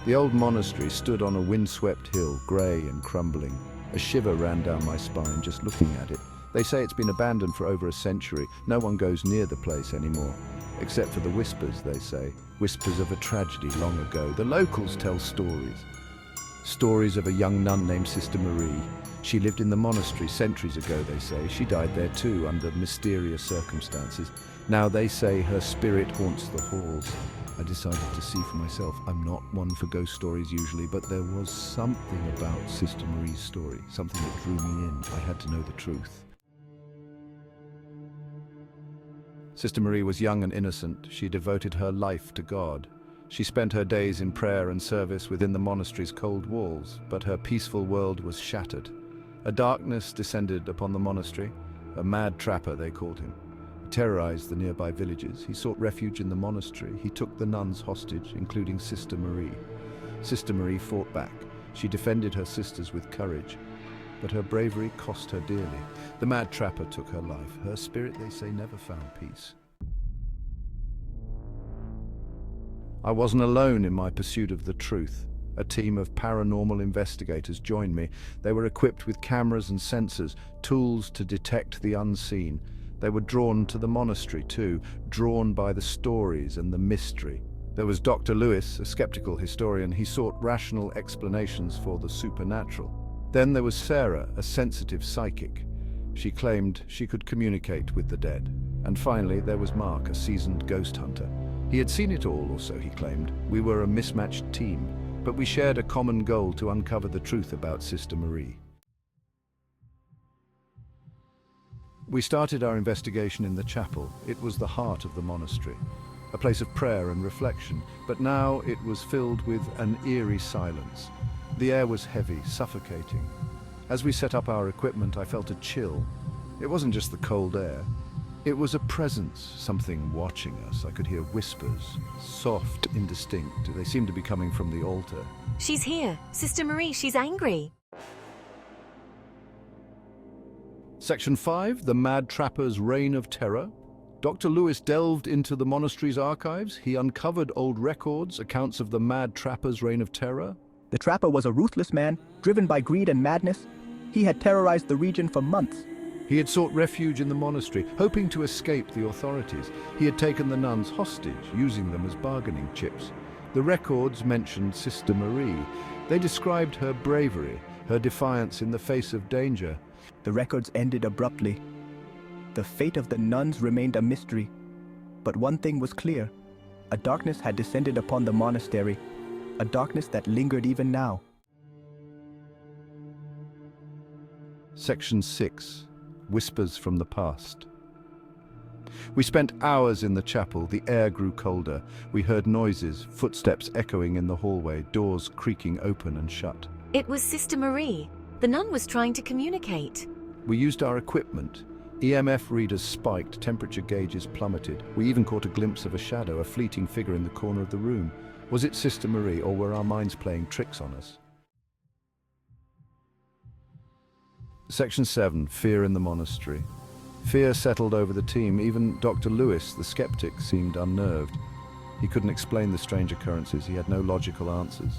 The old monastery stood on a windswept hill, grey and crumbling. A shiver ran down my spine just looking at it. They say it's been abandoned for over a century. No one goes near the place anymore. Except for the whispers, they say. Whispers of a tragedy long ago. The locals tell stories. Stories of a young nun named Sister Marie. She lived in the monastery centuries ago, they say. She died there too, under mysterious circumstances. Now they say her spirit haunts the halls. I decided to see for myself. I'm not one for ghost stories usually, but there was something about Sister Marie's story, something that drew me in. I had to know the truth. Sister Marie was young and innocent. She devoted her life to God. She spent her days in prayer and service within the monastery's cold walls, but her peaceful world was shattered. A darkness descended upon the monastery. A mad trapper, they called him. He terrorized the nearby villages. He sought refuge in the monastery. He took the nuns hostage, including Sister Marie. Sister Marie fought back. She defended her sisters with courage, but her bravery cost her dearly. The mad trapper took her life. Her spirit, they say, never found peace. I wasn't alone in my pursuit of the truth. A team of paranormal investigators joined me. They were equipped with cameras and sensors, tools to detect the unseen. They were drawn to the monastery too, drawn by the stories and the mystery. There was Dr. Lewis, a skeptical historian. He sought rational explanations for the supernatural. Then there was Sarah, a sensitive psychic. She claimed she could communicate with the dead. And finally, there was Mark, a seasoned ghost hunter. He had seen it all, or so he claimed. We were a mismatched team, but we shared a common goal to uncover the truth about Sister Marie. We started our investigation in the chapel. It was the heart of the monastery, a place of prayer and reflection, but now it was filled with an eerie silence. The air was heavy, suffocating. As we set up our equipment, I felt a chill. It wasn't just the cold air. It was a presence, something watching us. I could hear whispers, soft, indistinct. They seemed to be coming from the altar. She's here. Sister Marie, she's angry. Section 5, The Mad Trapper's Reign of Terror. Dr. Lewis delved into the monastery's archives. He uncovered old records, accounts of the Mad Trapper's Reign of Terror. The trapper was a ruthless man, driven by greed and madness. He had terrorized the region for months. He had sought refuge in the monastery, hoping to escape the authorities. He had taken the nuns hostage, using them as bargaining chips. The records mentioned Sister Marie. They described her bravery, her defiance in the face of danger. The records ended abruptly. The fate of the nuns remained a mystery. But one thing was clear. A darkness had descended upon the monastery, a darkness that lingered even now. Section 6, Whispers from the Past. We spent hours in the chapel. The air grew colder. We heard noises, footsteps echoing in the hallway, doors creaking open and shut. It was Sister Marie. The nun was trying to communicate. We used our equipment. EMF readers spiked, temperature gauges plummeted. We even caught a glimpse of a shadow, a fleeting figure in the corner of the room. Was it Sister Marie, or were our minds playing tricks on us? Section 7, Fear in the Monastery. Fear settled over the team. Even Dr. Lewis, the skeptic, seemed unnerved. He couldn't explain the strange occurrences. He had no logical answers.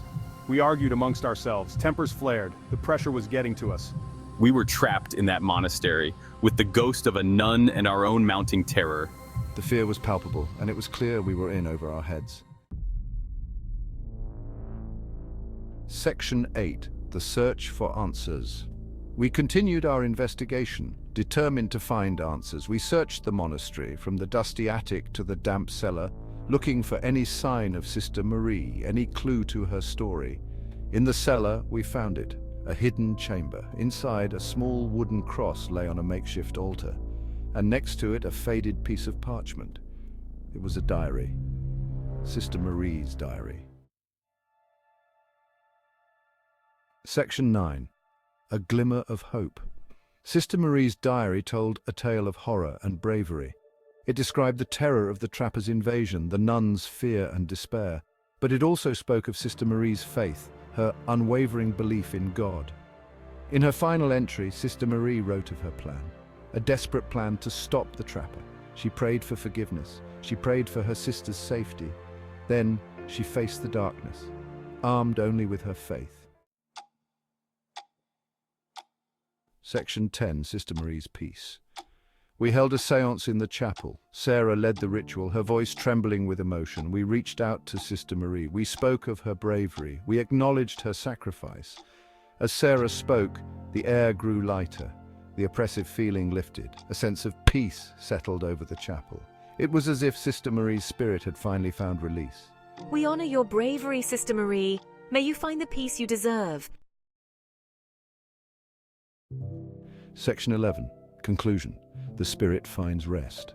We argued amongst ourselves. Tempers flared. The pressure was getting to us. We were trapped in that monastery, with the ghost of a nun and our own mounting terror. The fear was palpable, and it was clear we were in over our heads. Section 8, The Search for Answers. We continued our investigation, determined to find answers. We searched the monastery, from the dusty attic to the damp cellar, looking for any sign of Sister Marie, any clue to her story. In the cellar, we found it, a hidden chamber. Inside, a small wooden cross lay on a makeshift altar, and next to it, a faded piece of parchment. It was a diary, Sister Marie's diary. Section 9, A Glimmer of Hope. Sister Marie's diary told a tale of horror and bravery. It described the terror of the trappers' invasion, the nuns' fear and despair. But it also spoke of Sister Marie's faith, her unwavering belief in God. In her final entry, Sister Marie wrote of her plan, a desperate plan to stop the trapper. She prayed for forgiveness. She prayed for her sister's safety. Then she faced the darkness. armed only with her faith. Section 10, Sister Marie's Peace. We held a séance in the chapel. Sarah led the ritual, her voice trembling with emotion. We reached out to Sister Marie. We spoke of her bravery. We acknowledged her sacrifice. As Sarah spoke, the air grew lighter. The oppressive feeling lifted. A sense of peace settled over the chapel. It was as if Sister Marie's spirit had finally found release. We honor your bravery, Sister Marie. May you find the peace you deserve. Section 11. Conclusion. The spirit finds rest.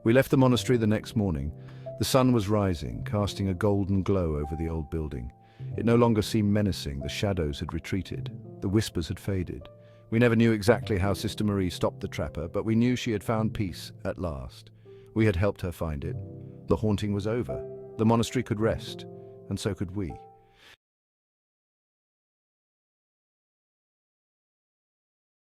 We left the monastery the next morning. The sun was rising, casting a golden glow over the old building. It no longer seemed menacing. The shadows had retreated. The whispers had faded. We never knew exactly how Sister Marie stopped the trapper, but we knew she had found peace at last. We had helped her find it. The haunting was over. The monastery could rest, and so could we.